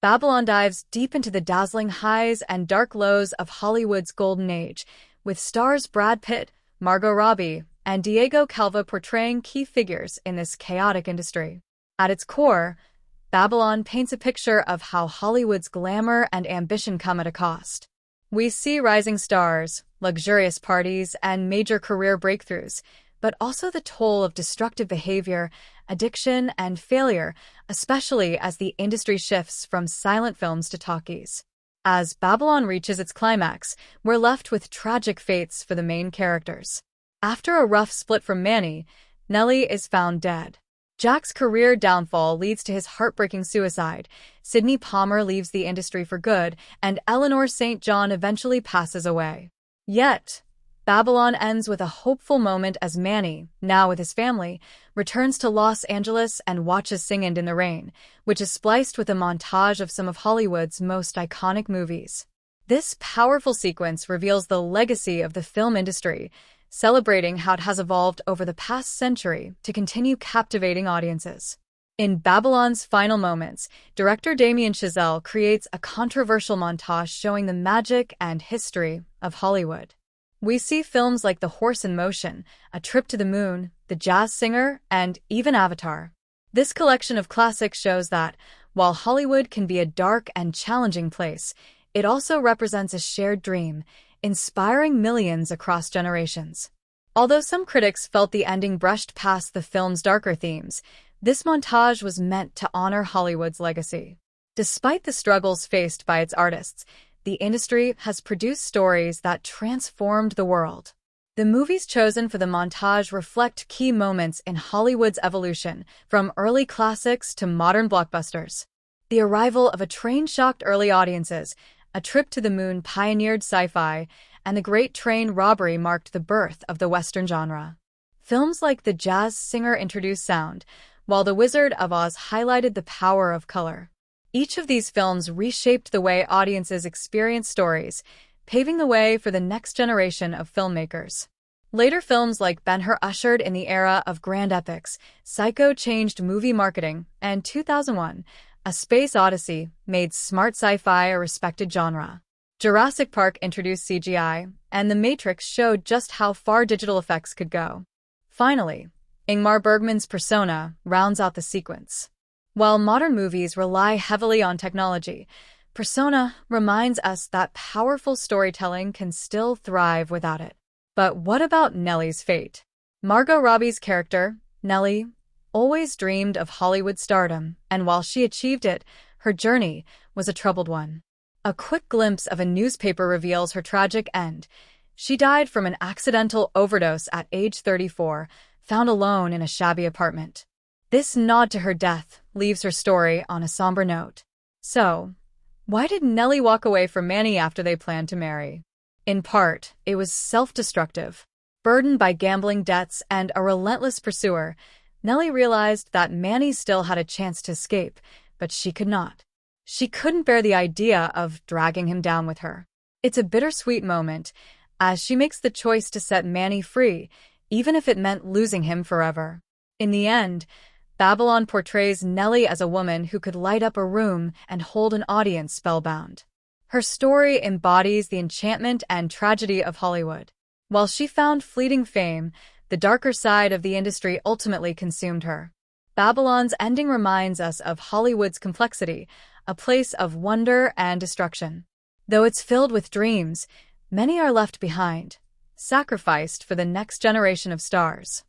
Babylon dives deep into the dazzling highs and dark lows of Hollywood's golden age, with stars Brad Pitt, Margot Robbie, and Diego Calva portraying key figures in this chaotic industry. At its core, Babylon paints a picture of how Hollywood's glamour and ambition come at a cost. We see rising stars, luxurious parties, and major career breakthroughs, but also the toll of destructive behavior, addiction, and failure, especially as the industry shifts from silent films to talkies. As Babylon reaches its climax, we're left with tragic fates for the main characters. After a rough split from Manny, Nellie is found dead. Jack's career downfall leads to his heartbreaking suicide, Sidney Palmer leaves the industry for good, and Eleanor St. John eventually passes away. Yet, Babylon ends with a hopeful moment as Manny, now with his family, returns to Los Angeles and watches Singing in the Rain, which is spliced with a montage of some of Hollywood's most iconic movies. This powerful sequence reveals the legacy of the film industry, celebrating how it has evolved over the past century to continue captivating audiences. In Babylon's final moments, director Damien Chazelle creates a controversial montage showing the magic and history of Hollywood. We see films like The Horse in Motion, A Trip to the Moon, The Jazz Singer, and even Avatar. This collection of classics shows that, while Hollywood can be a dark and challenging place, it also represents a shared dream, inspiring millions across generations. Although some critics felt the ending brushed past the film's darker themes, this montage was meant to honor Hollywood's legacy. Despite the struggles faced by its artists, the industry has produced stories that transformed the world. The movies chosen for the montage reflect key moments in Hollywood's evolution, from early classics to modern blockbusters. The arrival of a train shocked early audiences, A Trip to the Moon pioneered sci-fi, and The Great Train Robbery marked the birth of the Western genre. Films like The Jazz Singer introduced sound, while The Wizard of Oz highlighted the power of color. Each of these films reshaped the way audiences experience stories, paving the way for the next generation of filmmakers. Later films like Ben-Hur ushered in the era of grand epics, Psycho changed movie marketing, and 2001, A Space Odyssey made smart sci-fi a respected genre. Jurassic Park introduced CGI, and The Matrix showed just how far digital effects could go. Finally, Ingmar Bergman's Persona rounds out the sequence. While modern movies rely heavily on technology, Persona reminds us that powerful storytelling can still thrive without it. But what about Nellie's fate? Margot Robbie's character, Nellie, always dreamed of Hollywood stardom, and while she achieved it, her journey was a troubled one. A quick glimpse of a newspaper reveals her tragic end. She died from an accidental overdose at age 34, found alone in a shabby apartment. This nod to her death leaves her story on a somber note. So, why did Nellie walk away from Manny after they planned to marry? In part, it was self-destructive. Burdened by gambling debts and a relentless pursuer, Nellie realized that Manny still had a chance to escape, but she could not. She couldn't bear the idea of dragging him down with her. It's a bittersweet moment, as she makes the choice to set Manny free, even if it meant losing him forever. In the end, Babylon portrays Nellie as a woman who could light up a room and hold an audience spellbound. Her story embodies the enchantment and tragedy of Hollywood. While she found fleeting fame, the darker side of the industry ultimately consumed her. Babylon's ending reminds us of Hollywood's complexity, a place of wonder and destruction. Though it's filled with dreams, many are left behind, sacrificed for the next generation of stars.